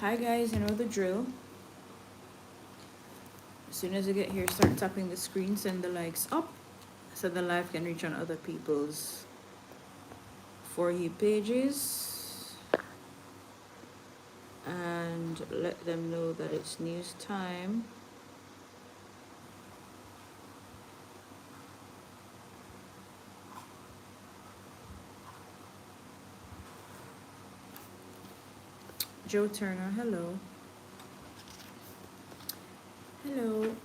Hi guys, you know the drill. As soon as you get here, start tapping the screen, send the likes up so the live can reach on other people's For You pages and let them know that it's news time. Joe Turner, hello. Hello.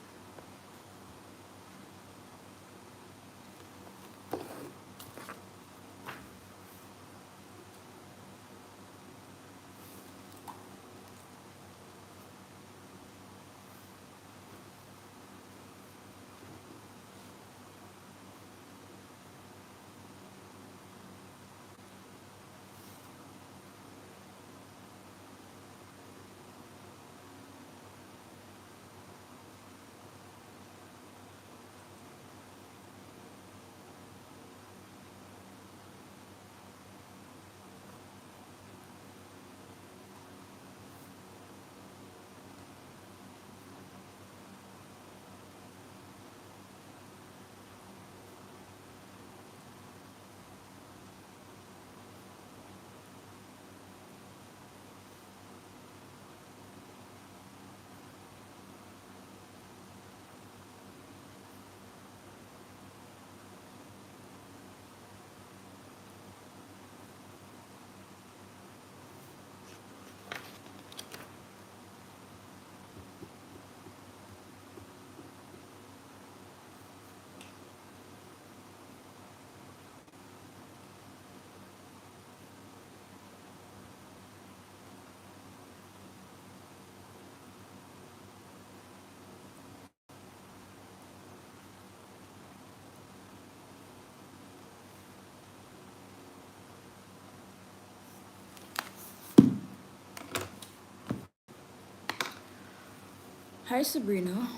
Hi Sabrina.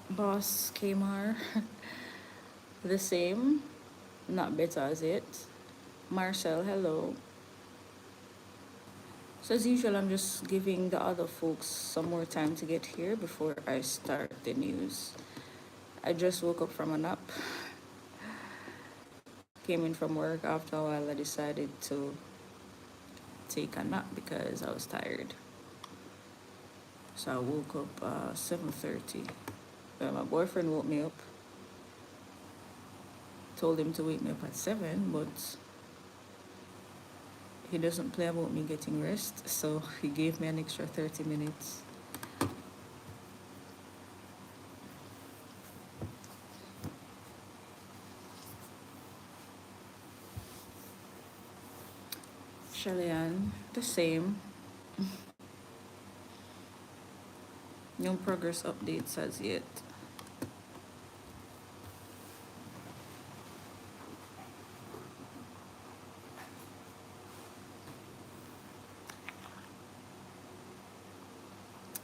Boss Kmar. The same. Not better as it. Marcel, hello. So as usual, I'm just giving the other folks some more time to get here before I start the news. I just woke up from a nap. Came in from work. After a while, I decided to take a nap because I was tired. So I woke up 7:30. Well, my boyfriend woke me up. Told him to wake me up at 7, but he doesn't play about me getting rest, so he gave me an extra 30 minutes. Shelly-Ann, the same. No progress updates as yet.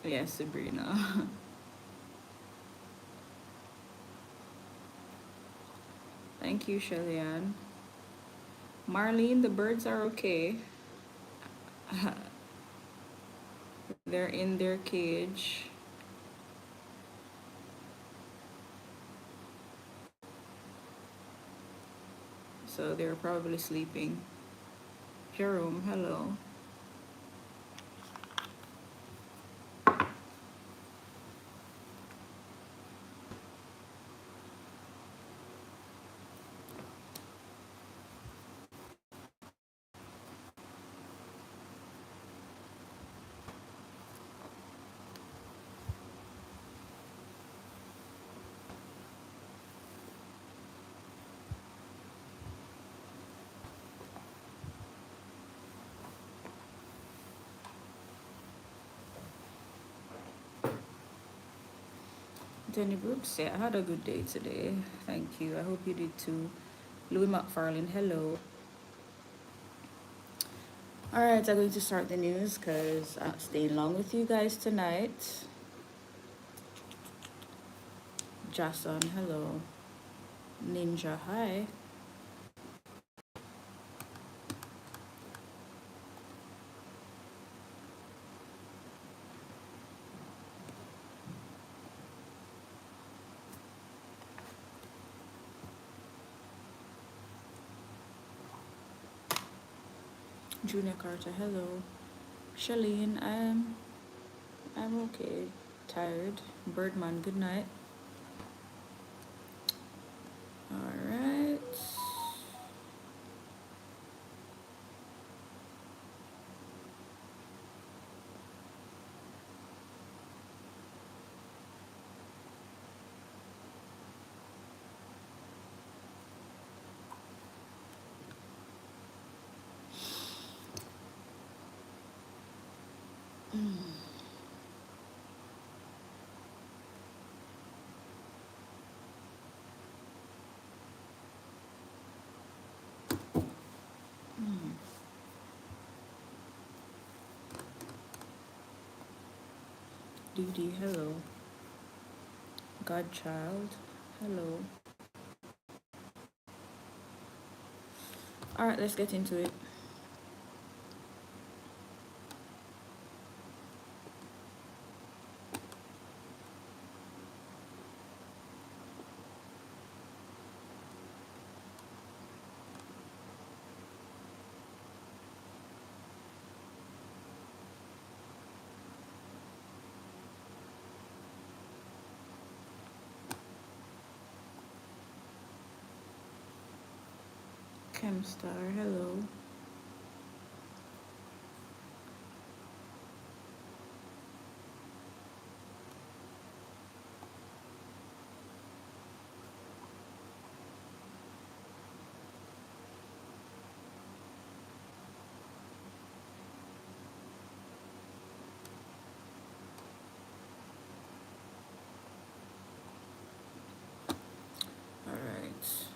Yes, Sabrina. Thank you, Shelly-Ann. Marlene, the birds are okay. They're in their cage. So they're probably sleeping. Jerome, hello. Jenny Brooks, yeah, I had a good day today. Thank you. I hope you did too. Louis McFarlane, hello. Alright, I'm going to start the news because I'm staying long with you guys tonight. Jason, hello. Ninja, hi. Junior Carter, hello. Charlene, I'm okay. Tired. Birdman, good night. Alright. Dee, hello. Godchild, hello. Alright, let's get into it. Chemstar, hello. Alright.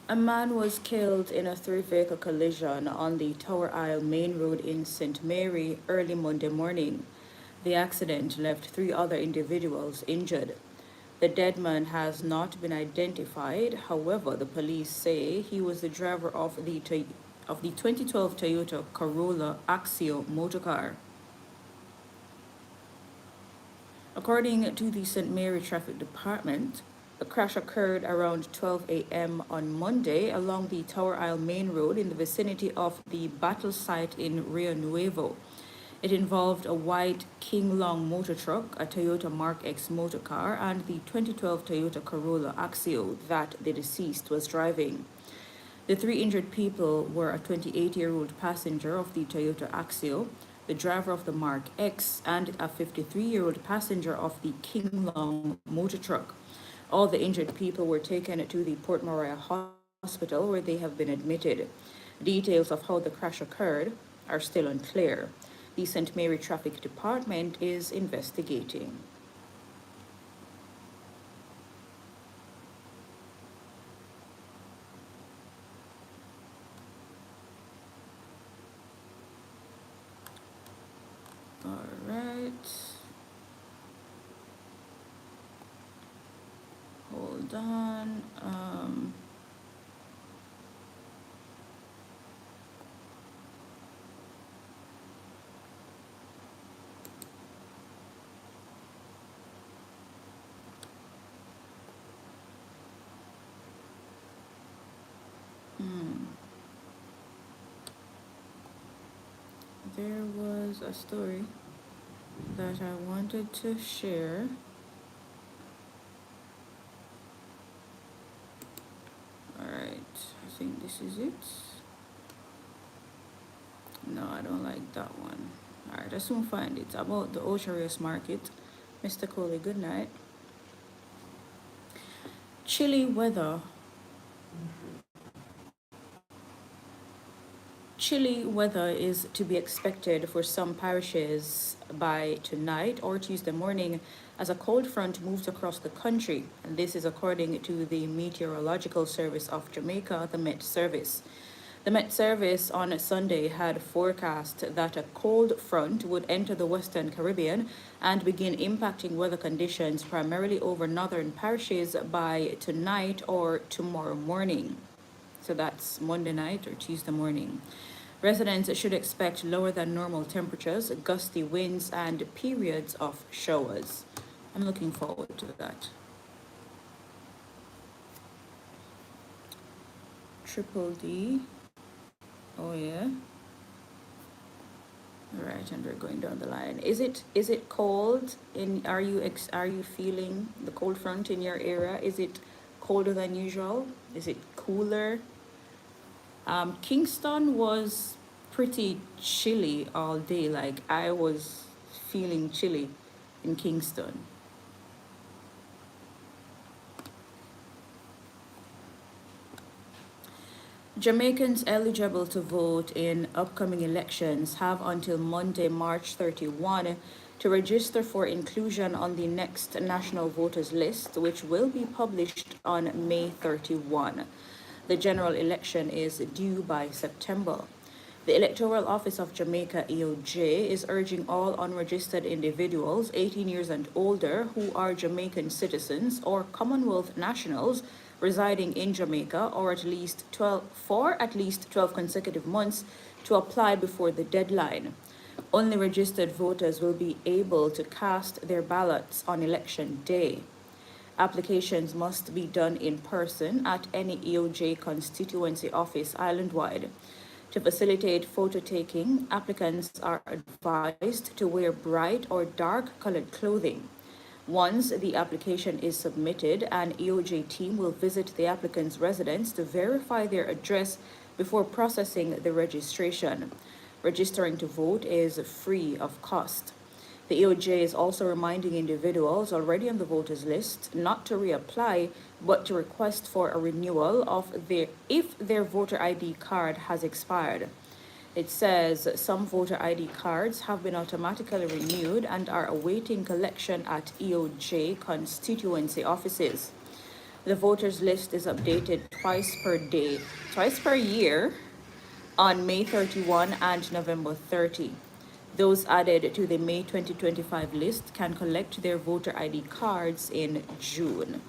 A man was killed in a three-vehicle collision on the Tower Isle Main Road in St. Mary early Monday morning. The accident left three other individuals injured. The dead man has not been identified. However, the police say he was the driver of the 2012 Toyota Corolla Axio motorcar. According to the St. Mary Traffic Department, the crash occurred around 12 a.m. on Monday along the Tower Isle Main Road in the vicinity of the battle site in Rio Nuevo. It involved a white King Long motor truck, a Toyota Mark X motor car, and the 2012 Toyota Corolla Axio that the deceased was driving. The three injured people were a 28-year-old passenger of the Toyota Axio, the driver of the Mark X, and a 53-year-old passenger of the King Long motor truck. All the injured people were taken to the Port Maria Hospital where they have been admitted. Details of how the crash occurred are still unclear. The St. Mary Traffic Department is investigating. All right. Hold on. There was a story that I wanted to share. All right, I think this is it. No, I don't like that one. All right, I soon find it. About the Ocharius market. Mr. Coley, good night. Chilly weather. Chilly weather is to be expected for some parishes by tonight or Tuesday morning as a cold front moves across the country. And this is according to the Meteorological Service of Jamaica, the Met Service. The Met Service on Sunday had forecast that a cold front would enter the Western Caribbean and begin impacting weather conditions primarily over northern parishes by tonight or tomorrow morning. So that's Monday night or Tuesday morning. Residents should expect lower than normal temperatures, gusty winds, and periods of showers. I'm looking forward to that. Triple D. Oh, yeah. All right, and we're going down the line. Is it cold? Are you feeling the cold front in your area? Is it colder than usual? Is it cooler? Kingston was pretty chilly all day. Like I was feeling chilly in Kingston. Jamaicans eligible to vote in upcoming elections have until Monday, March 31 to register for inclusion on the next national voters list, which will be published on May 31. The general election is due by September. The Electoral Office of Jamaica EOJ is urging all unregistered individuals 18 years and older who are Jamaican citizens or Commonwealth nationals residing in Jamaica or at least 12 consecutive months to apply before the deadline. Only registered voters will be able to cast their ballots on election day. Applications must be done in person at any EOJ constituency office island-wide. To facilitate photo taking, applicants are advised to wear bright or dark colored clothing. Once the application is submitted, an EOJ team will visit the applicant's residence to verify their address before processing the registration. Registering to vote is free of cost. The EOJ is also reminding individuals already on the voters list not to reapply, but to request for a renewal if their voter ID card has expired. It says some voter ID cards have been automatically renewed and are awaiting collection at EOJ constituency offices. The voters list is updated twice per year on May 31 and November 30. Those added to the May 2025 list can collect their voter ID cards in June.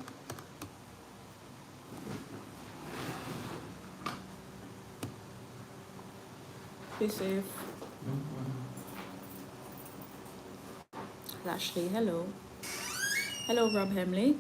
Be safe. Lashley, hello. Hello, Rob Hemley.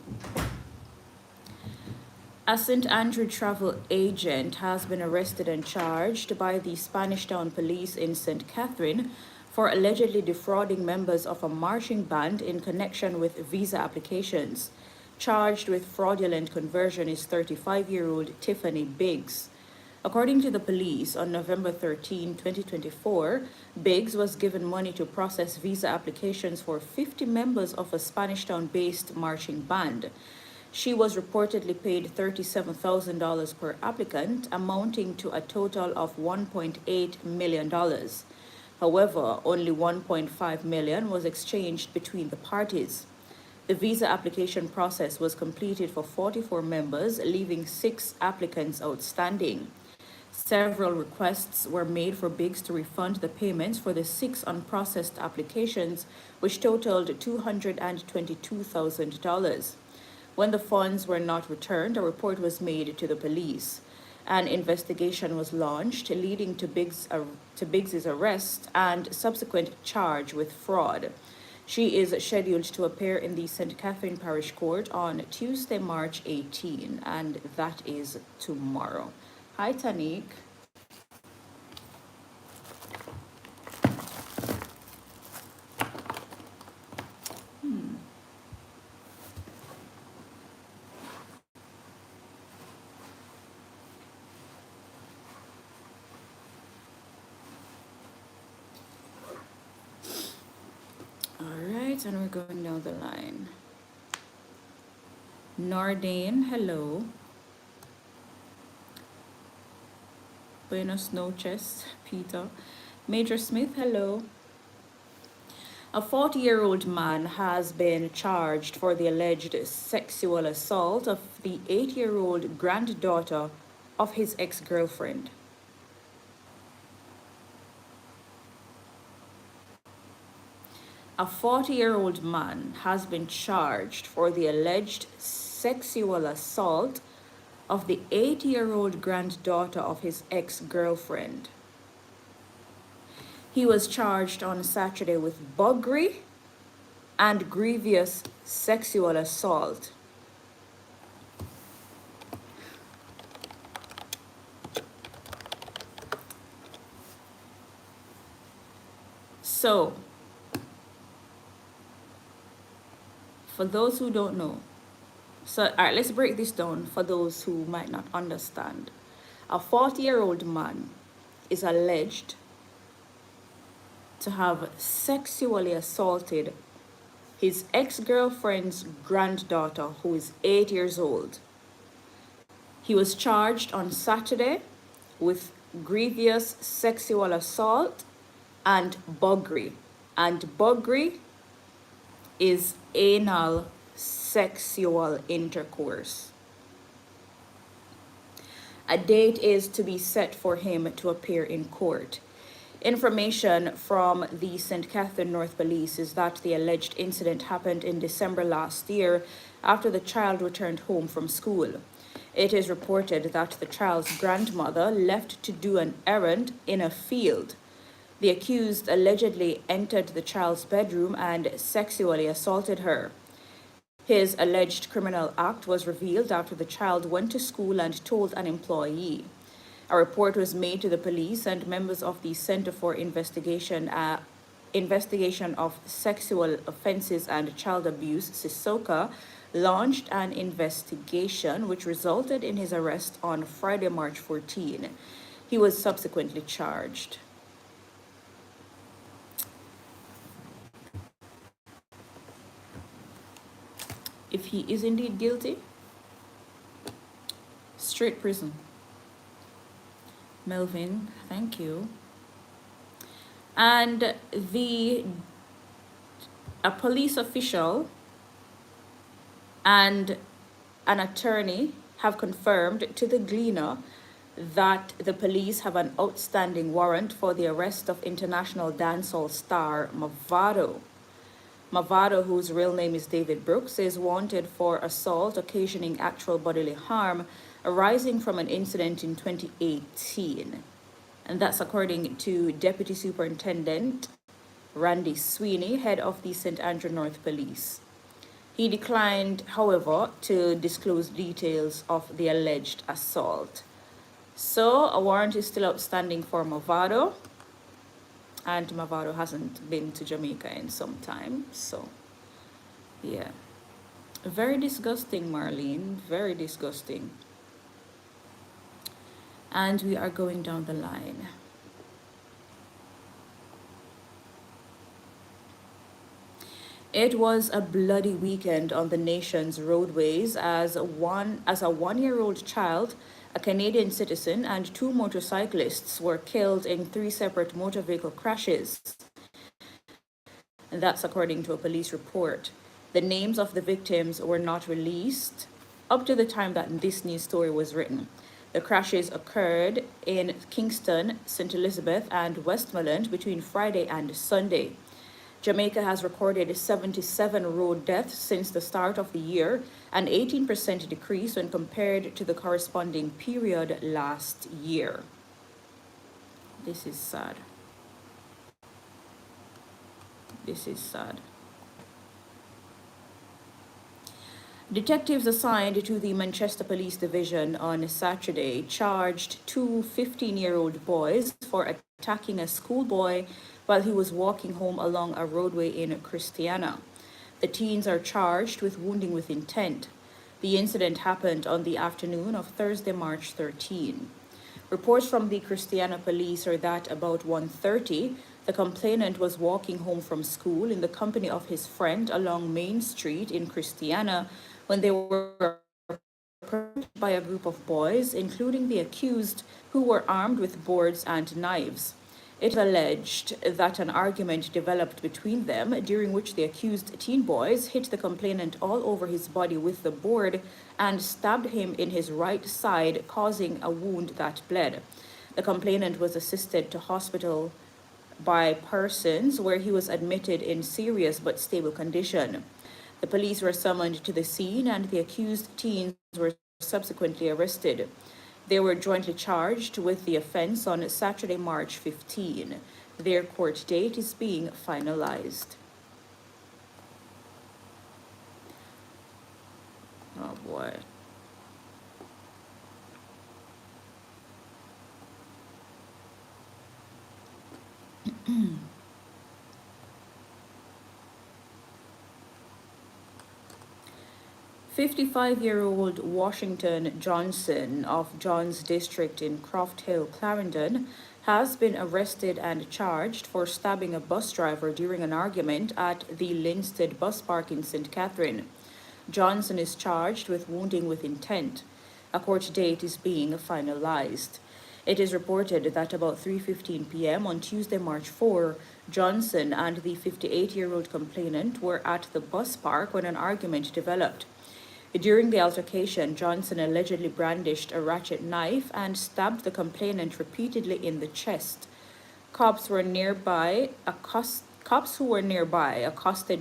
A St. Andrew travel agent has been arrested and charged by the Spanish Town Police in St. Catherine for allegedly defrauding members of a marching band in connection with visa applications. Charged with fraudulent conversion is 35-year-old Tiffany Biggs. According to the police, on November 13, 2024, Biggs was given money to process visa applications for 50 members of a Spanish Town-based marching band. She was reportedly paid $37,000 per applicant, amounting to a total of $1.8 million. However, only $1.5 million was exchanged between the parties. The visa application process was completed for 44 members, leaving 6 applicants outstanding. Several requests were made for Biggs to refund the payments for the 6 unprocessed applications, which totaled $222,000. When the funds were not returned, a report was made to the police. An investigation was launched, leading to Biggs's arrest and subsequent charge with fraud. She is scheduled to appear in the St. Catherine Parish Court on Tuesday, March 18, and that is tomorrow. Hi, Tanik. All right, and we're going down the line. Nordane, hello. Buenos noches, Peter. Major Smith, hello. A 40-year-old man has been charged for the alleged sexual assault of the 8-year-old granddaughter of his ex-girlfriend. A 40-year-old man has been charged for the alleged sexual assault of the 8-year-old granddaughter of his ex-girlfriend. He was charged on Saturday with buggery and grievous sexual assault. So, for those who don't know, so, all right, let's break this down for those who might not understand. A 40-year-old man is alleged to have sexually assaulted his ex-girlfriend's granddaughter, who is 8 years old. He was charged on Saturday with grievous sexual assault and buggery. And buggery is anal sexual intercourse. A date is to be set for him to appear in court. Information from the St. Catherine North Police is that the alleged incident happened in December last year after the child returned home from school. It is reported that the child's grandmother left to do an errand in a field. The accused allegedly entered the child's bedroom and sexually assaulted her. His alleged criminal act was revealed after the child went to school and told an employee. A report was made to the police, and members of the Center for Investigation of Sexual Offenses and Child Abuse, CISOCA, launched an investigation which resulted in his arrest on Friday, March 14. He was subsequently charged. If he is indeed guilty, straight prison. Melvin, thank you. And a police official and an attorney have confirmed to the Gleaner that the police have an outstanding warrant for the arrest of international dancehall star Mavado. Mavado, whose real name is David Brooks, is wanted for assault occasioning actual bodily harm arising from an incident in 2018. And that's according to Deputy Superintendent Randy Sweeney, head of the St. Andrew North Police. He declined, however, to disclose details of the alleged assault. So a warrant is still outstanding for Mavado, and Mavado hasn't been to Jamaica in some time, so yeah. Very disgusting, Marlene, very disgusting. And we are going down the line. It was a bloody weekend on the nation's roadways as a one-year-old child, a Canadian citizen, and two motorcyclists were killed in 3 separate motor vehicle crashes. And that's according to a police report. The names of the victims were not released up to the time that this news story was written. The crashes occurred in Kingston, St. Elizabeth, and Westmoreland between Friday and Sunday. Jamaica has recorded 77 road deaths since the start of the year, an 18% decrease when compared to the corresponding period last year. This is sad. This is sad. Detectives assigned to the Manchester Police Division on Saturday charged 2 15-year-old boys for attacking a schoolboy while he was walking home along a roadway in Christiana. The teens are charged with wounding with intent. The incident happened on the afternoon of Thursday, March 13. Reports from the Christiana police are that about 1:30, the complainant was walking home from school in the company of his friend along Main Street in Christiana when they were approached by a group of boys, including the accused, who were armed with boards and knives. It is alleged that an argument developed between them, during which the accused teen boys hit the complainant all over his body with the board and stabbed him in his right side, causing a wound that bled. The complainant was assisted to hospital by persons where he was admitted in serious but stable condition. The police were summoned to the scene and the accused teens were subsequently arrested. They were jointly charged with the offense on Saturday, March 15. Their court date is being finalized. Oh boy. 55-year-old Washington Johnson of Johns District in Croft Hill, Clarendon, has been arrested and charged for stabbing a bus driver during an argument at the Linstead bus park in St. Catherine. Johnson is charged with wounding with intent. A court date is being finalized. It is reported that about 3:15 p.m. on Tuesday, March 4, Johnson and the 58-year-old complainant were at the bus park when an argument developed. During the altercation, Johnson allegedly brandished a ratchet knife and stabbed the complainant repeatedly in the chest. Cops who were nearby accosted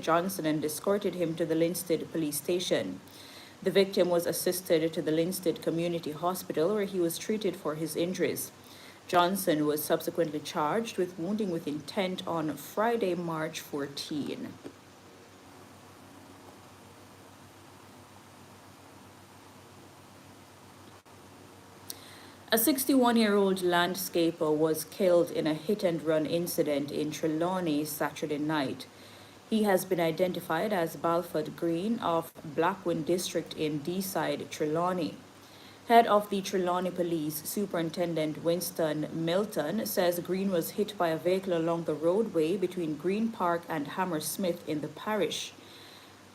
Johnson and escorted him to the Linstead police station. The victim was assisted to the Linstead Community Hospital where he was treated for his injuries. Johnson was subsequently charged with wounding with intent on Friday, March 14. A 61-year-old landscaper was killed in a hit-and-run incident in Trelawney Saturday night. He has been identified as Balford Green of Blackwind District in Deeside, Trelawney. Head of the Trelawney Police, Superintendent Winston Milton, says Green was hit by a vehicle along the roadway between Green Park and Hammersmith in the parish.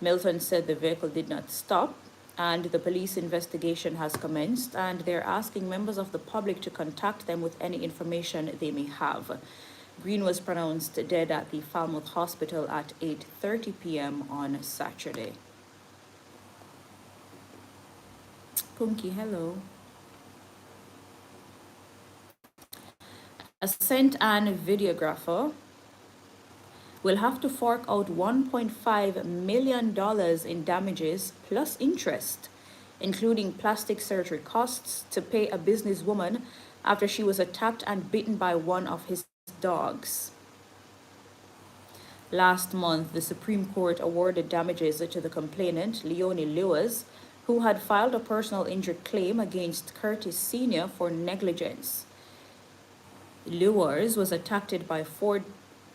Milton said the vehicle did not stop, and the police investigation has commenced, and they're asking members of the public to contact them with any information they may have. Green was pronounced dead at the Falmouth Hospital at 8:30 p.m. on Saturday. Punky, hello. A St. Anne videographer will have to fork out $1.5 million in damages plus interest, including plastic surgery costs, to pay a businesswoman after she was attacked and bitten by one of his dogs. Last month, the Supreme Court awarded damages to the complainant, Leonie Lewis, who had filed a personal injury claim against Curtis Sr. for negligence. Lewis was attacked by four...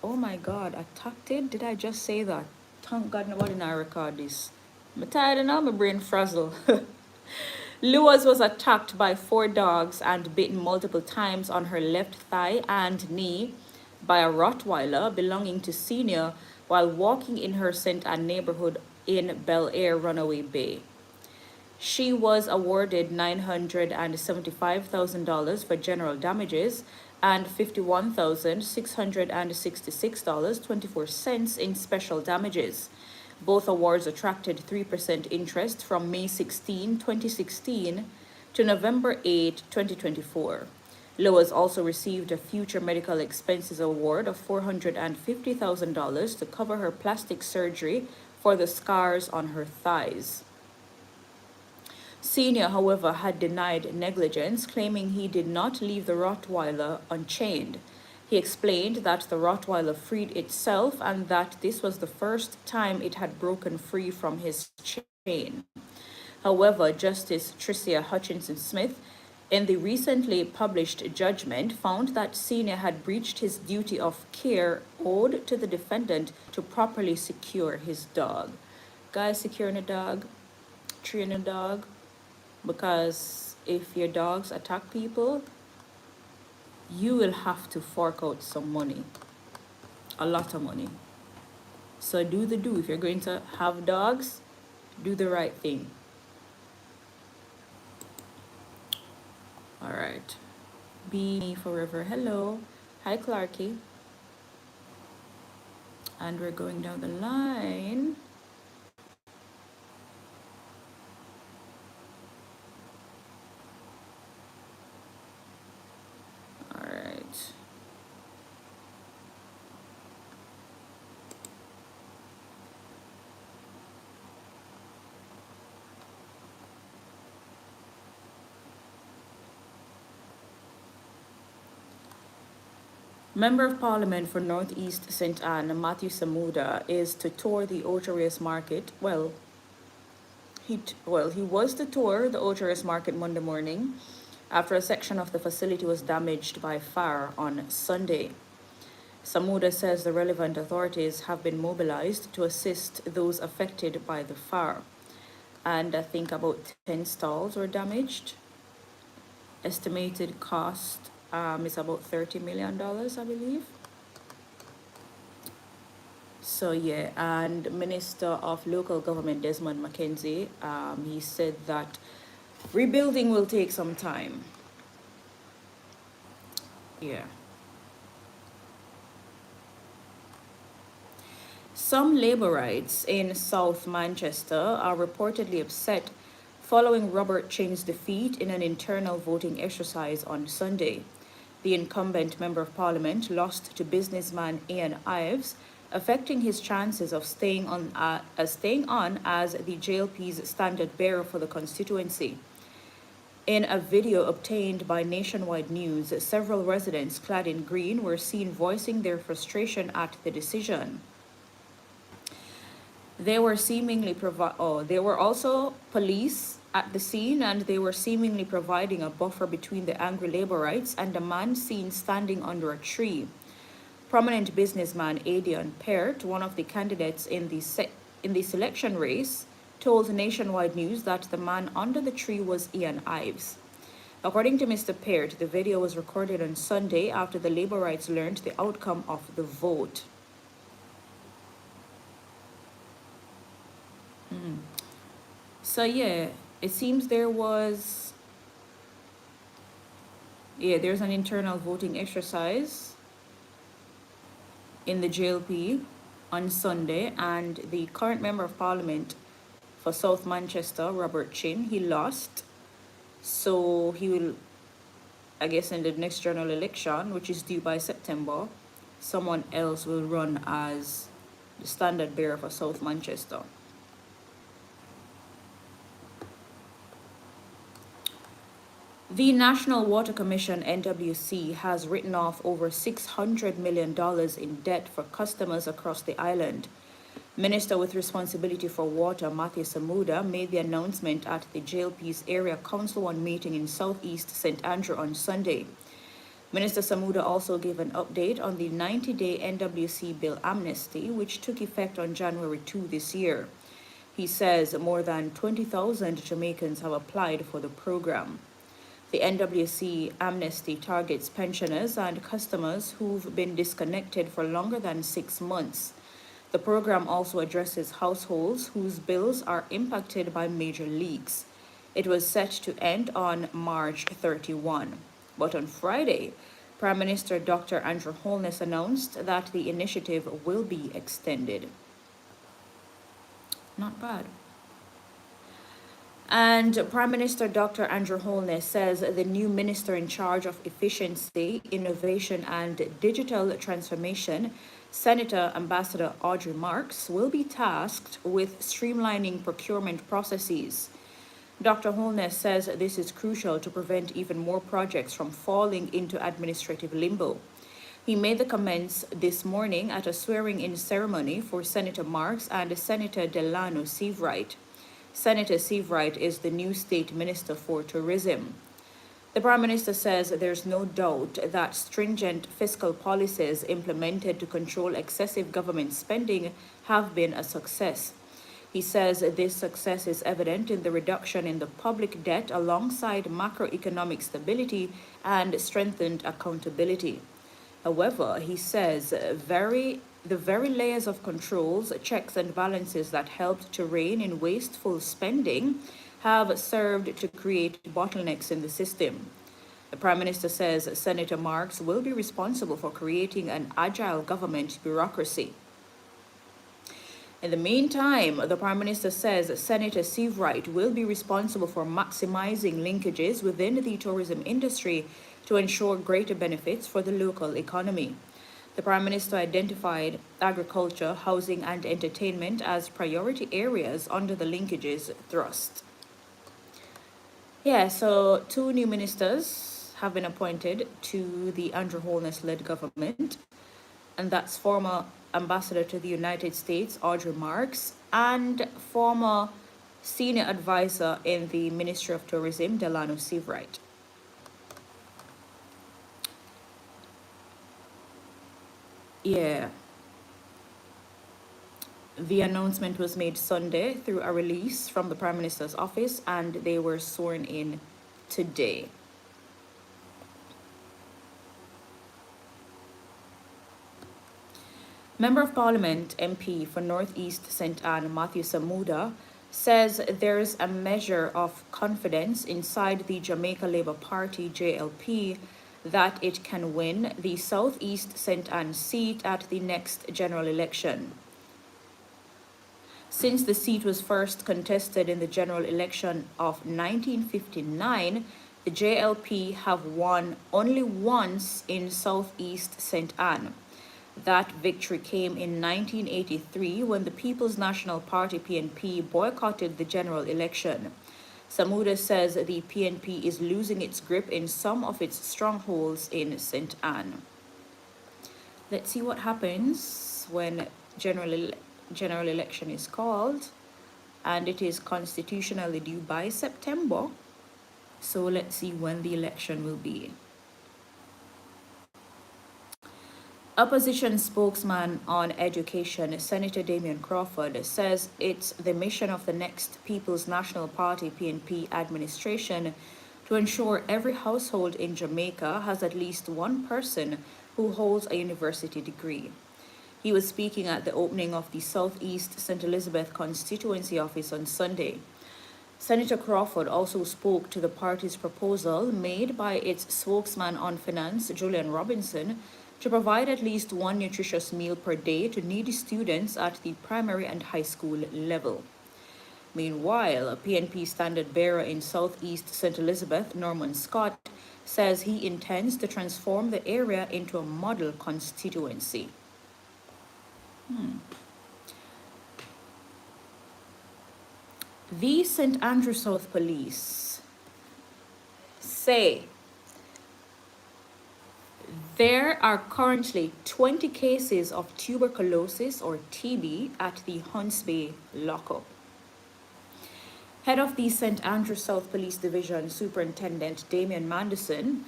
Oh my God, attacked? Did I just say that? Thank God nobody now record this. I'm tired and now my brain frazzle. Lewis was attacked by 4 dogs and bitten multiple times on her left thigh and knee by a Rottweiler belonging to Senior while walking in her St. Anne neighborhood in Bel Air, Runaway Bay. She was awarded $975,000 for general damages and $51,666.24 in special damages. Both awards attracted 3% interest from May 16, 2016 to November 8, 2024. Lois also received a future medical expenses award of $450,000 to cover her plastic surgery for the scars on her thighs. Senior, however, had denied negligence, claiming he did not leave the Rottweiler unchained. He explained that the Rottweiler freed itself and that this was the first time it had broken free from his chain. However, Justice Tricia Hutchinson Smith, in the recently published judgment, found that Senior had breached his duty of care owed to the defendant to properly secure his dog. Guys, securing a dog, train a dog, because if your dogs attack people, you will have to fork out some money, a lot of money. So do. If you're going to have dogs, do the right thing. All right. Be me forever. Hello. Hi, Clarky. And we're going down the line. Member of Parliament for North East St. Anne, Matthew Samuda, is to tour the Ocho-Rios Market. He was to tour the Ocho-Rios Market Monday morning after a section of the facility was damaged by fire on Sunday. Samuda says the relevant authorities have been mobilized to assist those affected by the fire. and I think about 10 stalls were damaged. Estimated cost is about $30 million, I believe. So yeah, and Minister of Local Government Desmond McKenzie, he said that rebuilding will take some time. Yeah. Some Labourites in South Manchester are reportedly upset following Robert Chin's defeat in an internal voting exercise on Sunday. The incumbent Member of Parliament lost to businessman Ian Ives, affecting his chances of staying on as the JLP's standard bearer for the constituency. In a video obtained by Nationwide News, several residents clad in green were seen voicing their frustration at the decision. There were also police at the scene, and they were seemingly providing a buffer between the angry Labourites and a man seen standing under a tree. Prominent businessman Adian Peart, one of the candidates in the selection race, told Nationwide News that the man under the tree was Ian Ives. According to Mr. Peart, the video was recorded on Sunday after the Labourites learned the outcome of the vote. So yeah, it seems there's an internal voting exercise in the JLP on Sunday, and the current Member of Parliament for South Manchester, Robert Chin, he lost. So he will, I guess, in the next general election, which is due by September, someone else will run as the standard bearer for South Manchester. The National Water Commission, NWC, has written off over $600 million in debt for customers across the island. Minister with responsibility for water, Matthew Samuda, made the announcement at the JLP's Area Council 1 meeting in Southeast St. Andrew on Sunday. Minister Samuda also gave an update on the 90-day NWC bill amnesty, which took effect on January 2 this year. He says more than 20,000 Jamaicans have applied for the program. The NWC amnesty targets pensioners and customers who've been disconnected for longer than 6 months. The program also addresses households whose bills are impacted by major leaks. It was set to end on March 31. But on Friday, Prime Minister Dr. Andrew Holness announced that the initiative will be extended. Not bad. And Prime Minister Dr. Andrew Holness says the new minister in charge of efficiency, innovation, and digital transformation, Senator Ambassador Audrey Marks, will be tasked with streamlining procurement processes. Dr. Holness says this is crucial to prevent even more projects from falling into administrative limbo. He made the comments this morning at a swearing-in ceremony for Senator Marks and Senator Delano Seavright. Senator Seavright is the new state minister for tourism. The Prime Minister says there's no doubt that stringent fiscal policies implemented to control excessive government spending have been a success. He says this success is evident in the reduction in the public debt alongside macroeconomic stability and strengthened accountability. However, he says the very layers of controls, checks and balances that helped to rein in wasteful spending have served to create bottlenecks in the system. The Prime Minister says Senator Marks will be responsible for creating an agile government bureaucracy. In the meantime, the Prime Minister says Senator Seavright will be responsible for maximizing linkages within the tourism industry to ensure greater benefits for the local economy. The Prime Minister identified agriculture, housing, and entertainment as priority areas under the linkages thrust. Yeah, so 2 new ministers have been appointed to the Andrew Holness-led government, and that's former Ambassador to the United States, Audrey Marks, and former Senior Advisor in the Ministry of Tourism, Delano Seavright. Yeah. The announcement was made Sunday through a release from the Prime Minister's office, and they were sworn in today. Member of Parliament MP for North East St Anne, Matthew Samuda, says there's a measure of confidence inside the Jamaica Labour Party, JLP, that it can win the South East St Anne seat at the next general election. Since the seat was first contested in the general election of 1959, the JLP have won only once in South East St Anne. That victory came in 1983 when the People's National Party PNP boycotted the general election. Samuda says the PNP is losing its grip in some of its strongholds in St Anne. Let's see what happens when general election is called, and it is constitutionally due by September. So let's see when the election will be. Opposition spokesman on education, Senator Damian Crawford, says it's the mission of the next People's National Party PNP administration to ensure every household in Jamaica has at least one person who holds a university degree. He was speaking at the opening of the Southeast St. Elizabeth constituency office on Sunday. Senator Crawford also spoke to the party's proposal made by its spokesman on finance, Julian Robinson, to provide at least one nutritious meal per day to needy students at the primary and high school level. Meanwhile, a PNP standard bearer in Southeast St. Elizabeth, Norman Scott, says he intends to transform the area into a model constituency. The St. Andrew South Police say there are currently 20 cases of tuberculosis or TB at the Hunts Bay lockup. Head of the St. Andrew South Police Division, Superintendent Damian Manderson,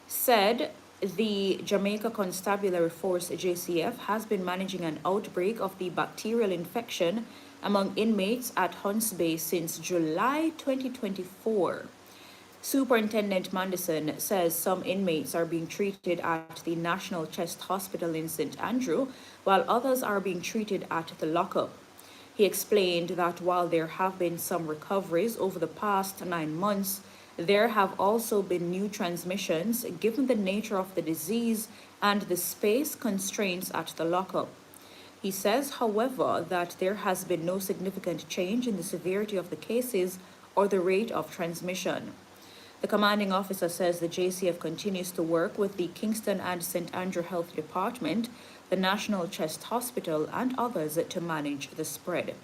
said the Jamaica Constabulary Force, JCF, has been managing an outbreak of the bacterial infection among inmates at Hunts Bay since July 2024. Superintendent Manderson says some inmates are being treated at the National Chest Hospital in St. Andrew, while others are being treated at the lockup. He explained that while there have been some recoveries over the past 9 months, there have also been new transmissions given the nature of the disease and the space constraints at the lockup. He says, however, that there has been no significant change in the severity of the cases or the rate of transmission. The commanding officer says the JCF continues to work with the Kingston and St. Andrew Health Department, the National Chest Hospital, and others to manage the spread.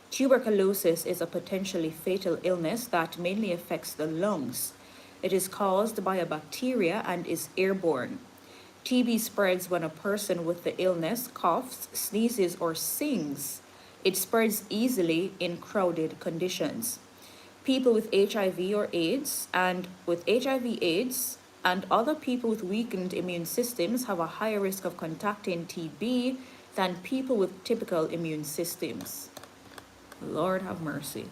Tuberculosis is a potentially fatal illness that mainly affects the lungs. It is caused by a bacteria and is airborne. TB spreads when a person with the illness coughs, sneezes, or sings. It spreads easily in crowded conditions. People with HIV or AIDS and other people with weakened immune systems have a higher risk of contacting TB than people with typical immune systems. Lord have mercy.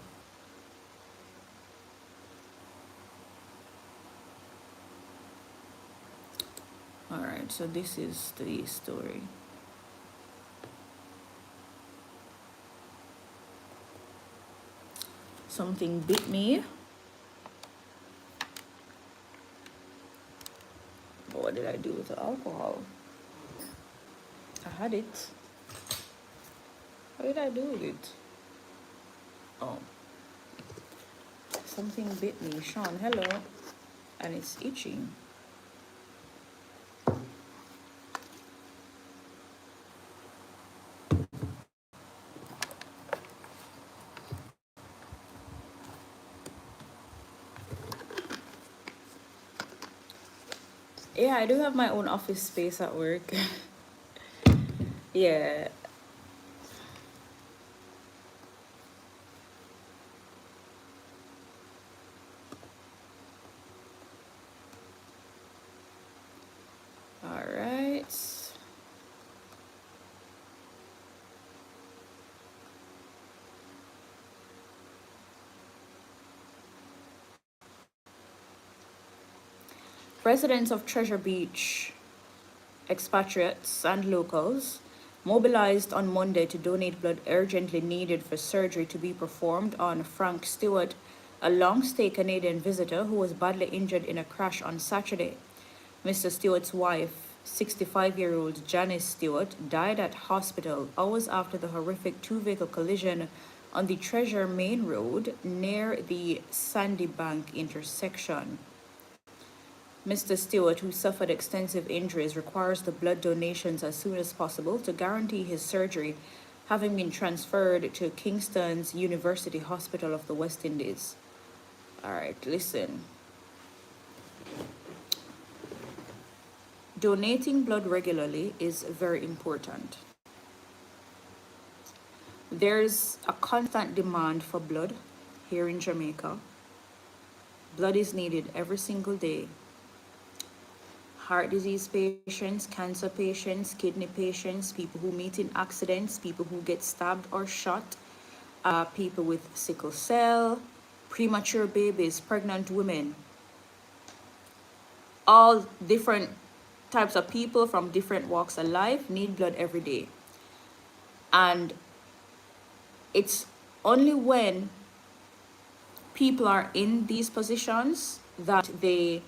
All right, so this is the story. Something bit me. But what did I do with the alcohol? I had it. What did I do with it? Oh. Something bit me. Sean, hello. And it's itching. Yeah, I do have my own office space at work. Yeah. All right. Residents of Treasure Beach, expatriates and locals, mobilized on Monday to donate blood urgently needed for surgery to be performed on Frank Stewart, a long-stay Canadian visitor who was badly injured in a crash on Saturday. Mr. Stewart's wife, 65-year-old Janice Stewart, died at hospital hours after the horrific two-vehicle collision on the Treasure Main Road near the Sandy Bank intersection. Mr. Stewart, who suffered extensive injuries, requires the blood donations as soon as possible to guarantee his surgery, having been transferred to Kingston's University Hospital of the West Indies. All right, listen. Donating blood regularly is very important. There's a constant demand for blood here in Jamaica. Blood is needed every single day. Heart disease patients, cancer patients, kidney patients, people who meet in accidents, people who get stabbed or shot, people with sickle cell, premature babies, pregnant women, all different types of people from different walks of life need blood every day. And it's only when people are in these positions that they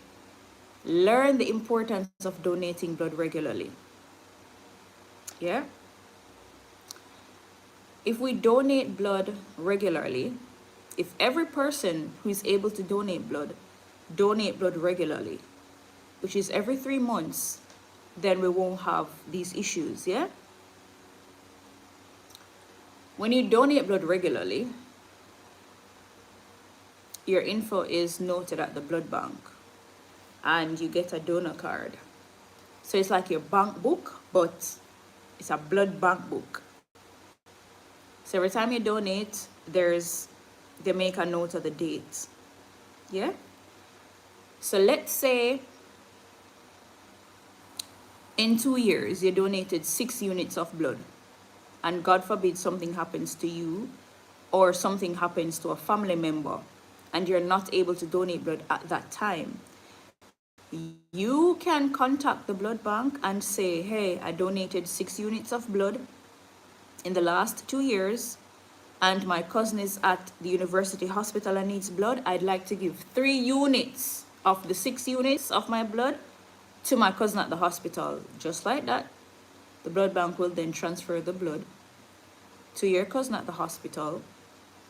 learn the importance of donating blood regularly. Yeah? If we donate blood regularly, if every person who is able to donate blood regularly, which is every 3 months, then we won't have these issues, yeah? When you donate blood regularly, your info is noted at the blood bank and you get a donor card. So it's like your bank book, but it's a blood bank book. So every time you donate, they make a note of the date. Yeah? So let's say in 2 years, you donated 6 units of blood, and God forbid something happens to you or something happens to a family member and you're not able to donate blood at that time. You can contact the blood bank and say, hey, I donated 6 units of blood in the last 2 years, and my cousin is at the university hospital and needs blood. I'd like to give 3 units of the 6 units of my blood to my cousin at the hospital. Just like that, the blood bank will then transfer the blood to your cousin at the hospital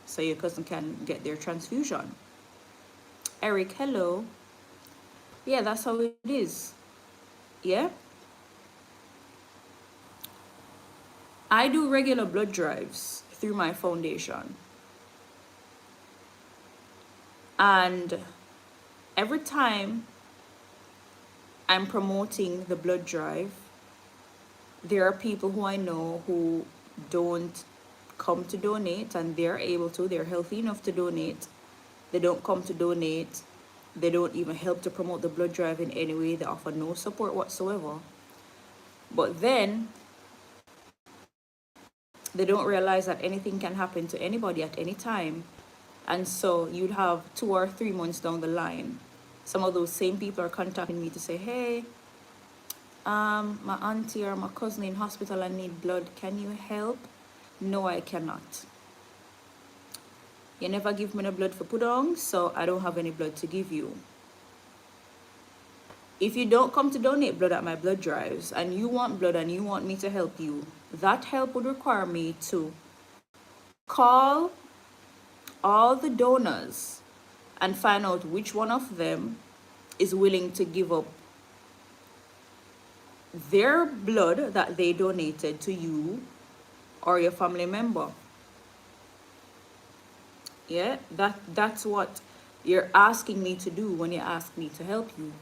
so your cousin can get their transfusion. Eric, hello. Yeah, that's how it is. Yeah? I do regular blood drives through my foundation. And every time I'm promoting the blood drive, there are people who I know who don't come to donate, and they're able to. They're healthy enough to donate. They don't come to donate. They don't even help to promote the blood drive in any way. They offer no support whatsoever. But then they don't realize that anything can happen to anybody at any time. And so you'd have 2 or 3 months down the line, some of those same people are contacting me to say, hey, my auntie or my cousin in hospital, I need blood. Can you help? No, I cannot. You never give me the blood for pudong, so I don't have any blood to give you. If you don't come to donate blood at my blood drives and you want blood and you want me to help you, that help would require me to call all the donors and find out which one of them is willing to give up their blood that they donated to you or your family member. Yeah, that's what you're asking me to do when you ask me to help you.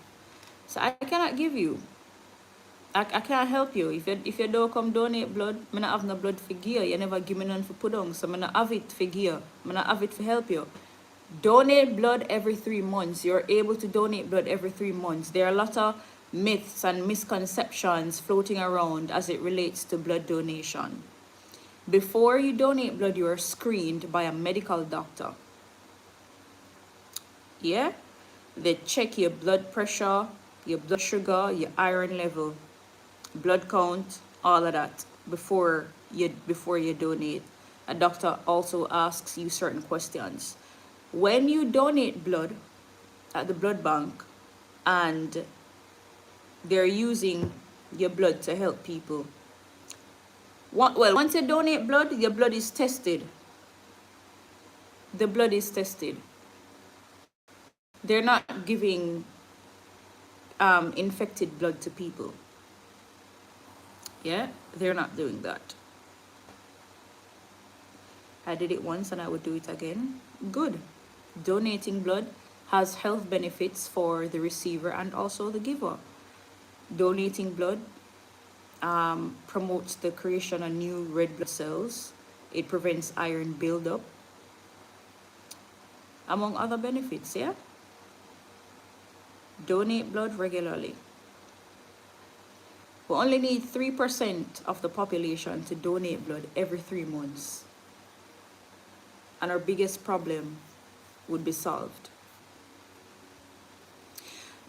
So I cannot give you. I can't help you. If you don't come donate blood, I not have no blood for gear. You never give me none for put on, so I not have it for gear. I not have it for help you. Donate blood every 3 months. You're able to donate blood every 3 months. There are a lot of myths and misconceptions floating around as it relates to blood donation. Before you donate blood, you are screened by a medical doctor. Yeah? They check your blood pressure, your blood sugar, your iron level, blood count, all of that before you donate. A doctor also asks you certain questions. When you donate blood at the blood bank and they're using your blood to help people, well, once you donate blood, your blood is tested. The blood is tested. They're not giving infected blood to people. Yeah, they're not doing that. I did it once and I would do it again. Good. Donating blood has health benefits for the receiver and also the giver. Donating blood promotes the creation of new red blood cells. It prevents iron buildup, among other benefits. Yeah. Donate blood regularly. We only need 3% of the population to donate blood every 3 months. And our biggest problem would be solved.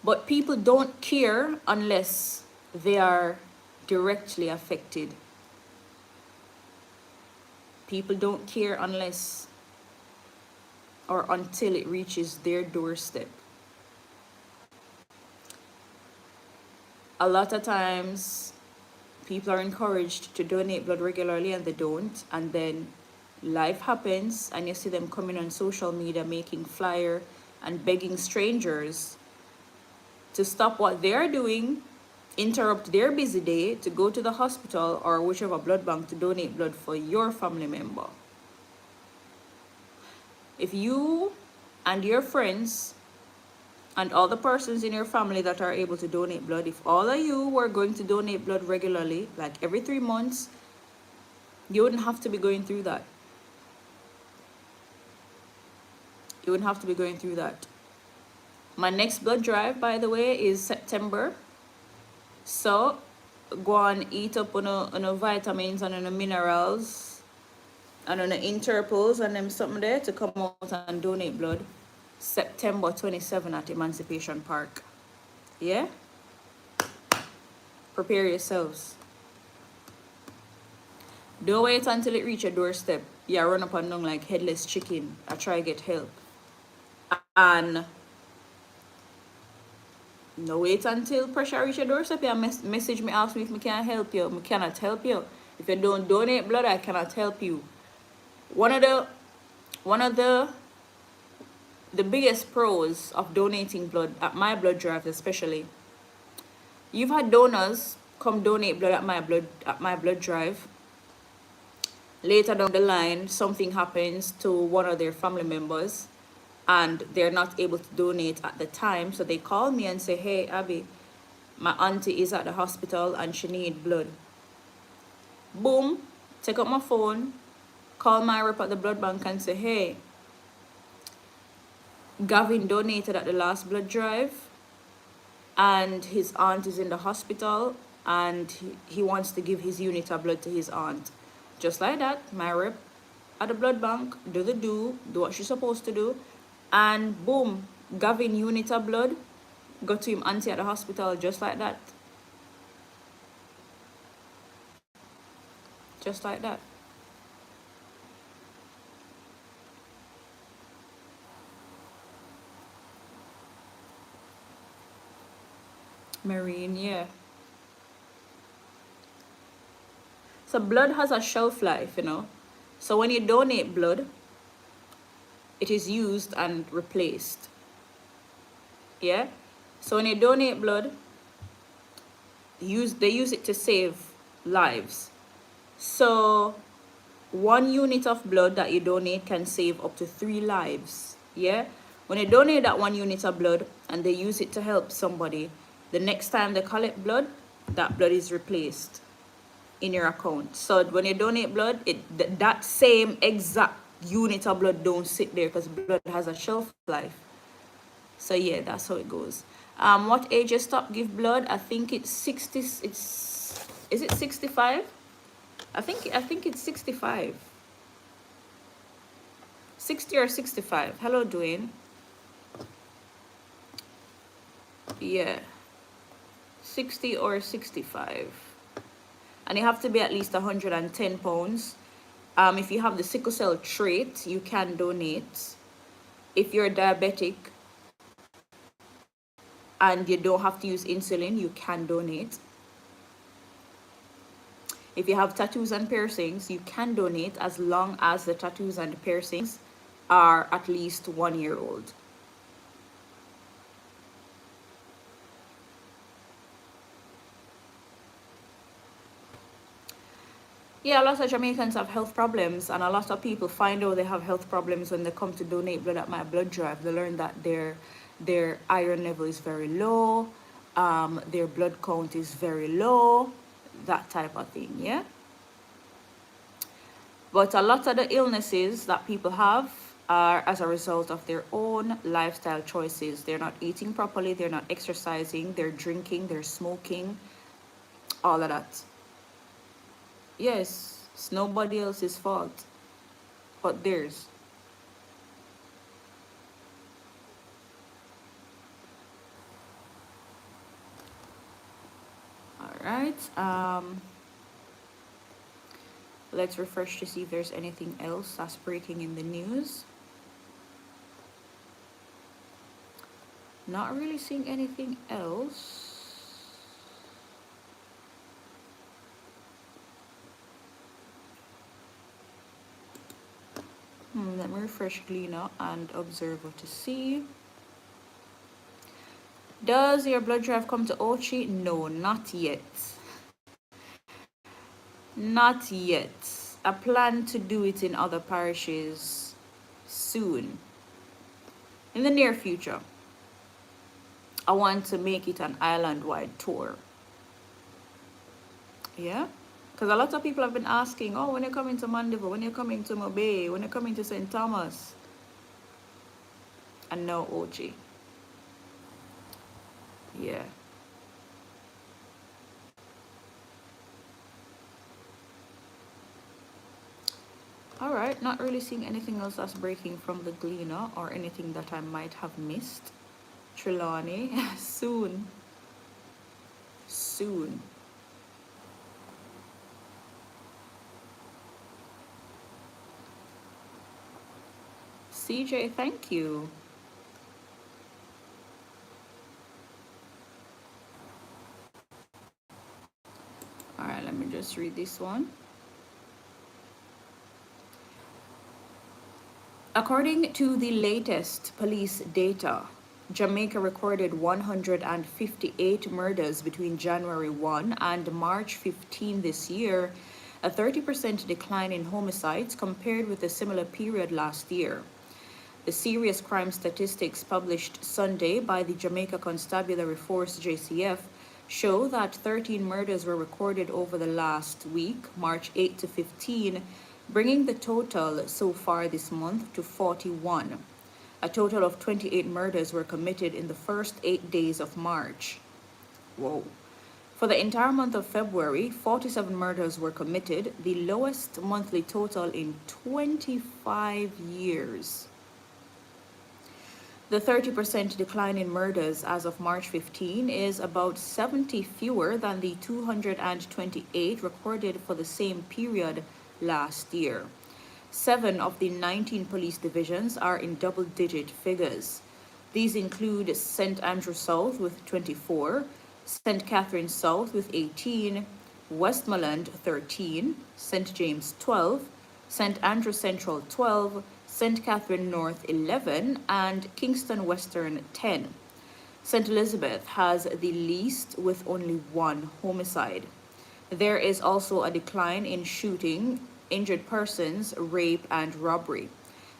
But people don't care unless they are directly affected. People don't care unless or until it reaches their doorstep. A lot of times, people are encouraged to donate blood regularly and they don't. And then life happens and you see them coming on social media making flyer and begging strangers to stop what they're doing, interrupt their busy day to go to the hospital or whichever blood bank to donate blood for your family member. If you and your friends and all the persons in your family that are able to donate blood, if all of you were going to donate blood regularly, like every 3 months, you wouldn't have to be going through that. You wouldn't have to be going through that. My next blood drive, by the way, is September. So go and eat up on the vitamins and on the minerals and on the interpals and them something there to come out and donate blood. September 27 at Emancipation Park. Yeah? Prepare yourselves. Don't wait until it reach your doorstep. You run up and down like headless chicken. I try to get help. And no wait until pressure reach your doorstep. You message me, ask me if I can help you. I cannot help you. If you don't donate blood, I cannot help you. One of the biggest pros of donating blood at my blood drive, especially, you've had donors come donate blood at my blood drive. Later down the line, something happens to one of their family members and they're not able to donate at the time, so they call me and say, hey Abby, my auntie is at the hospital and she needs blood. Boom, take up my phone, call my rep at the blood bank and say, hey, Gavin donated at the last blood drive and his aunt is in the hospital and he wants to give his unit of blood to his aunt. Just like that, my rep at the blood bank do what she's supposed to do, and boom, Gavin unit of blood go to him auntie at the hospital, just like that. Just like that. Marine, yeah. So blood has a shelf life, you know. So when you donate blood, it is used and replaced. Yeah. So when you donate blood, they use it to save lives. So 1 unit of blood that you donate can save up to 3 lives. Yeah. When you donate that 1 unit of blood and they use it to help somebody, the next time they collect blood, that blood is replaced in your account. So when you donate blood, that same exact unit of blood don't sit there because blood has a shelf life. So yeah, that's how it goes. What age you stop give blood? I think it's 60. Is it 65? I think it's 65. 60 or 65. Hello, Dwayne. Yeah. 60 or 65. And you have to be at least 110 pounds. If you have the sickle cell trait, you can donate. If you're diabetic and you don't have to use insulin, you can donate. If you have tattoos and piercings, you can donate as long as the tattoos and piercings are at least 1 year old. Yeah, a lot of Jamaicans have health problems, and a lot of people find out they have health problems when they come to donate blood at my blood drive. They learn that their iron level is very low, their blood count is very low, that type of thing, yeah? But a lot of the illnesses that people have are as a result of their own lifestyle choices. They're not eating properly, they're not exercising, they're drinking, they're smoking, all of that. Yes, it's nobody else's fault but theirs. All right. Let's refresh to see if there's anything else that's breaking in the news. Not really seeing anything else. Let me refresh Gleaner and Observer to see. Does your blood drive come to Ochi? No, not yet. Not yet. I plan to do it in other parishes soon. In the near future. I want to make it an island-wide tour. Yeah? Because a lot of people have been asking, oh, when you're coming to Mandeville, when you're coming to Mobay, when you're coming to St. Thomas. And now OG. Yeah. All right, not really seeing anything else that's breaking from the Gleaner or anything that I might have missed. Trelawney, soon. Soon. CJ, thank you. All right, let me just read this one. According to the latest police data, Jamaica recorded 158 murders between January 1 and March 15 this year, a 30% decline in homicides compared with a similar period last year. The serious crime statistics published Sunday by the Jamaica Constabulary Force JCF show that 13 murders were recorded over the last week, March 8 to 15, bringing the total so far this month to 41. A total of 28 murders were committed in the first 8 days of March. Whoa. For the entire month of February, 47 murders were committed, the lowest monthly total in 25 years. The 30% decline in murders as of March 15 is about 70 fewer than the 228 recorded for the same period last year. 7 of the 19 police divisions are in double-digit figures. These include St. Andrew South with 24, St. Catherine South with 18, Westmoreland 13, St. James 12, St. Andrew Central 12, St. Catherine North 11, and Kingston Western 10. St. Elizabeth has the least with only 1 homicide. There is also a decline in shooting, injured persons, rape, and robbery.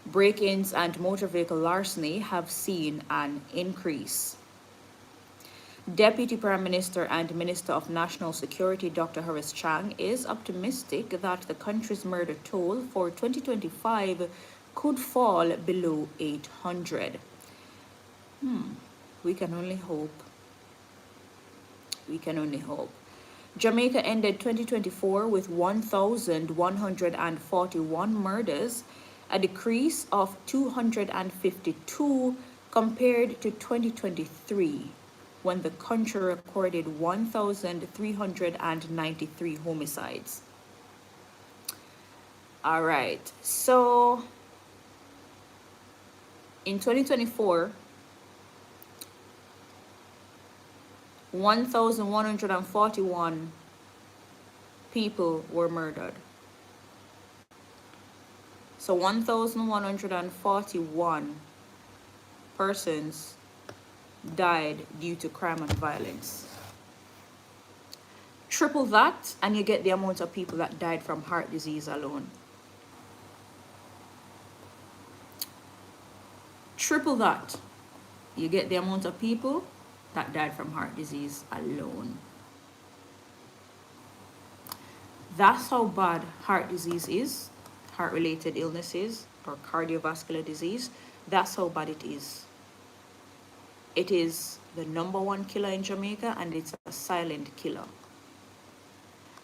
Break-ins and motor vehicle larceny have seen an increase. Deputy Prime Minister and Minister of National Security Dr. Horace Chang is optimistic that the country's murder toll for 2025 could fall below 800. We can only hope. We can only hope. Jamaica ended 2024 with 1,141 murders, a decrease of 252 compared to 2023. when the country recorded 1,393 homicides. All right, so in 2024, 1,141 people were murdered. So 1,141 persons died due to crime and violence. Triple that, and you get the amount of people that died from heart disease alone. Triple that, you get the amount of people that died from heart disease alone. That's how bad heart disease is, heart-related illnesses or cardiovascular disease. That's how bad it is. It is the #1 killer in Jamaica, and it's a silent killer.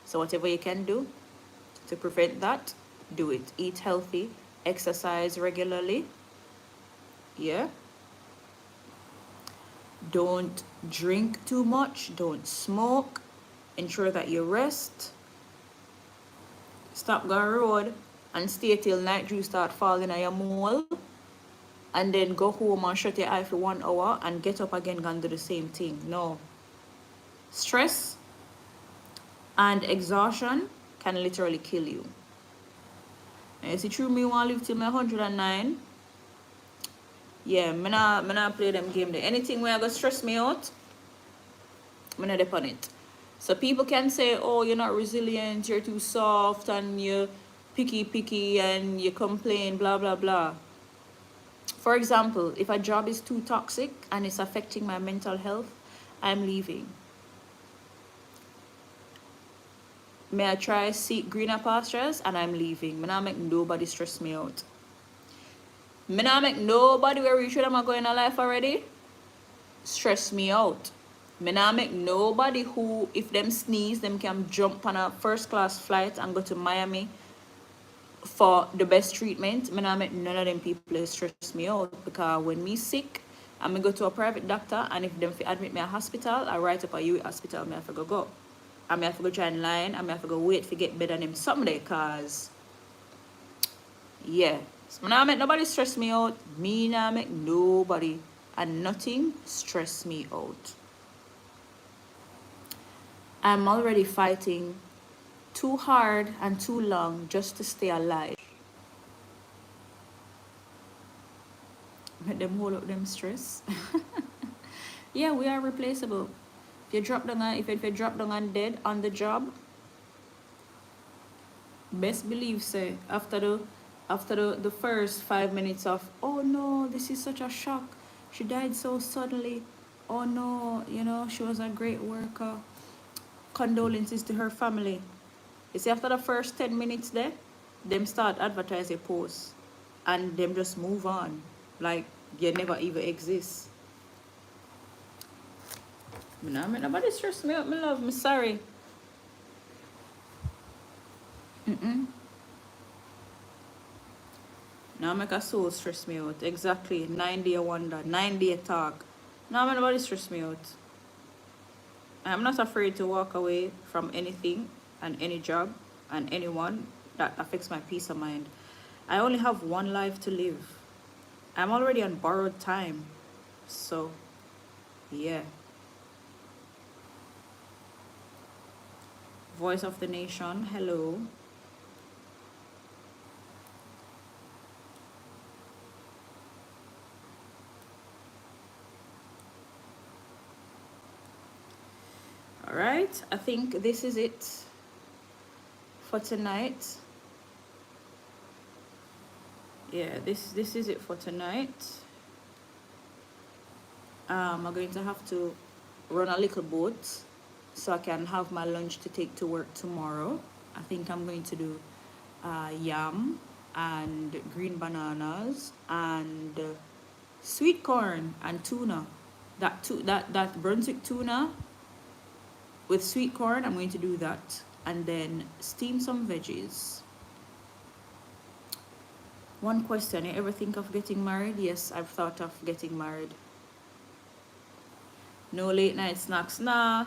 So whatever you can do to prevent that, do it. Eat healthy, exercise regularly. Yeah. Don't drink too much, don't smoke. Ensure that you rest. Stop going road and stay till night dew start falling on your mole. And then go home and shut your eye for 1 hour and get up again and do the same thing. No. Stress and exhaustion can literally kill you. And you see, true, me want to live till my 109. Yeah, me not play them game there. Anything where I go stress me out, me not depend on it. So people can say, oh, you're not resilient, you're too soft, and you're picky, and you complain, blah, blah, blah. For example, if a job is too toxic and it's affecting my mental health, I'm leaving. May I try seek greener pastures, and I'm leaving. Me not make nobody stress me out. Me not make nobody where reach where I'm going in life already stress me out. Me not make nobody who, if them sneeze, them can jump on a first-class flight and go to Miami for the best treatment. Me not make none of them people stress me out, because when me sick, I'm going to go to a private doctor, and if them admit me a hospital, I write up a UA hospital, me have to go. I may have to go try in line, I may have to go wait to get better than them someday, cause yeah. So me not make nobody stress me out. Me not make nobody and nothing stress me out. I'm already fighting too hard and too long just to stay alive. Make them hold up them stress. Yeah, we are replaceable. If you drop down and dead on the job, best believe say after the first 5 minutes of, oh no, this is such a shock, she died so suddenly, oh no, you know, she was a great worker, condolences to her family. You see, after the first 10 minutes there, them start advertising posts, and them just move on like you never even exist. Nah, nobody stress me out, my love. Me sorry. Now make a soul stress me out. Exactly. 9-day wonder, 9-day talk. Now nobody stress me out. I'm not afraid to walk away from anything and any job and anyone that affects my peace of mind. I only have one life to live. I'm already on borrowed time. So, yeah. Voice of the Nation, hello. All right, I think this is it for tonight. Yeah, this is it for tonight. I'm going to have to run a little boat so I can have my lunch to take to work tomorrow. I think I'm going to do yam and green bananas and sweet corn and tuna. That Brunswick tuna with sweet corn, I'm going to do that, and then steam some veggies. One question, you ever think of getting married? Yes, I've thought of getting married. No late night snacks. Nah.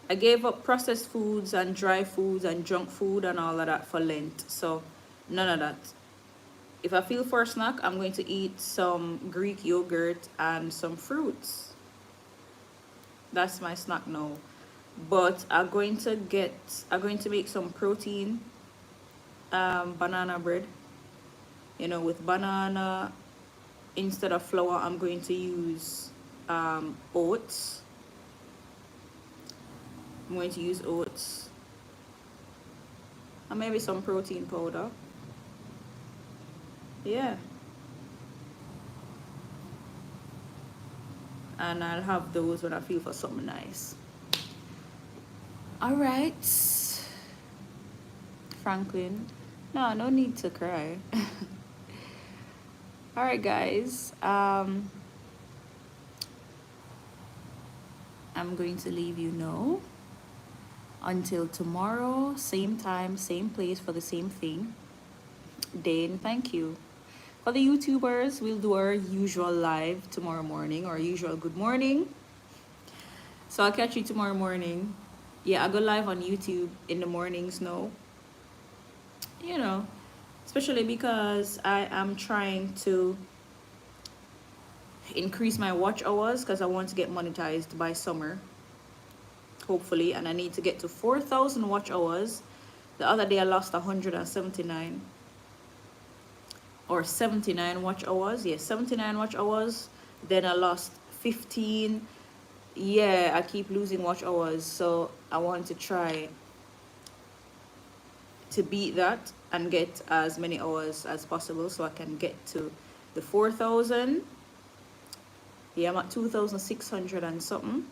I gave up processed foods and dry foods and junk food and all of that for Lent. So none of that. If I feel for a snack, I'm going to eat some Greek yogurt and some fruits. That's my snack now. But I'm going to make some protein banana bread. You know, with banana, instead of flour, I'm going to use oats. I'm going to use oats and maybe some protein powder. Yeah. And I'll have those when I feel for something nice. All right, Franklin. No need to cry. All right, guys. I'm going to leave you now until tomorrow, same time, same place for the same thing. Dane, thank you. For the YouTubers, we'll do our usual live tomorrow morning, or usual good morning. So I'll catch you tomorrow morning. Yeah, I go live on YouTube in the mornings now. You know, especially because I am trying to increase my watch hours because I want to get monetized by summer, hopefully, and I need to get to 4,000 watch hours. The other day I lost 179 or 79 watch hours. Yeah, 79 watch hours. Then I lost 15. Yeah, I keep losing watch hours, so I want to try to beat that and get as many hours as possible so I can get to the 4,000. Yeah, I'm at 2,600 and something.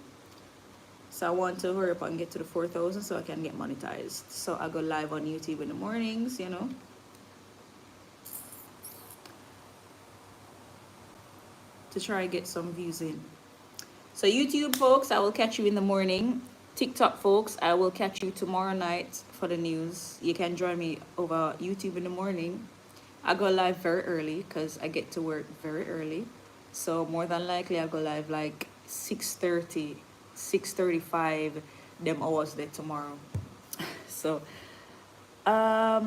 So I want to hurry up and get to the 4,000 so I can get monetized. So I go live on YouTube in the mornings, you know. To try and get some views in. So YouTube folks, I will catch you in the morning. TikTok folks, I will catch you tomorrow night for the news. You can join me over YouTube in the morning. I go live very early because I get to work very early. So more than likely I go live like 6:30, 6:35 them hours there tomorrow. So why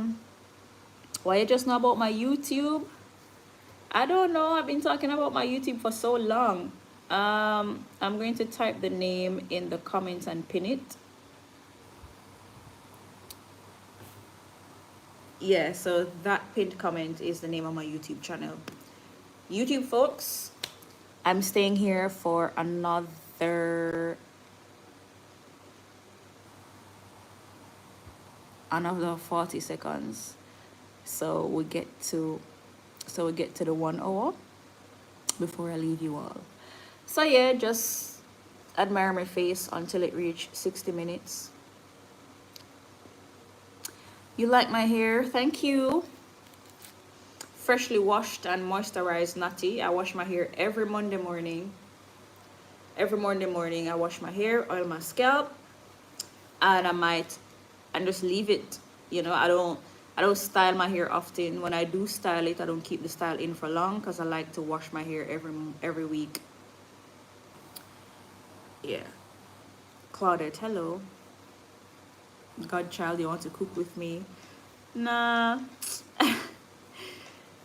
you just know about my YouTube? I don't know. I've been talking about my YouTube for so long. I'm going to type the name in the comments and pin it. Yeah, so that pinned comment is the name of my YouTube channel. YouTube folks, I'm staying here for another 40 seconds. So we get to the 1 hour before I leave you all. So yeah, just admire my face until it reaches 60 minutes. You like my hair? Thank you. Freshly washed and moisturized natty. I wash my hair every Monday morning. Every Monday morning I wash my hair, oil my scalp, and just leave it. You know, I don't style my hair often. When I do style it, I don't keep the style in for long because I like to wash my hair every week. Yeah. Claudette, hello. Godchild, you want to cook with me? Nah.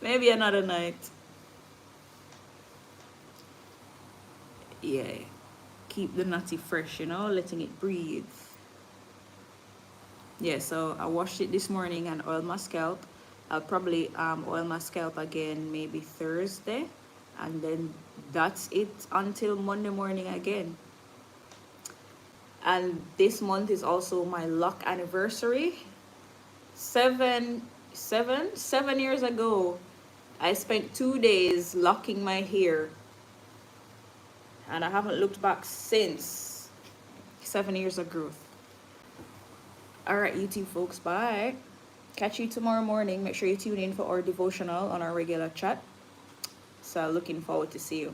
Maybe another night. Yeah. Keep the natty fresh, you know, letting it breathe. Yeah, so I washed it this morning and oiled my scalp. I'll probably oil my scalp again maybe Thursday, and then that's it until Monday morning again. And this month is also my lock anniversary. 7 years ago, I spent 2 days locking my hair, and I haven't looked back since. 7 years of growth. All right, YouTube folks, bye. Catch you tomorrow morning. Make sure you tune in for our devotional on our regular chat. So looking forward to see you.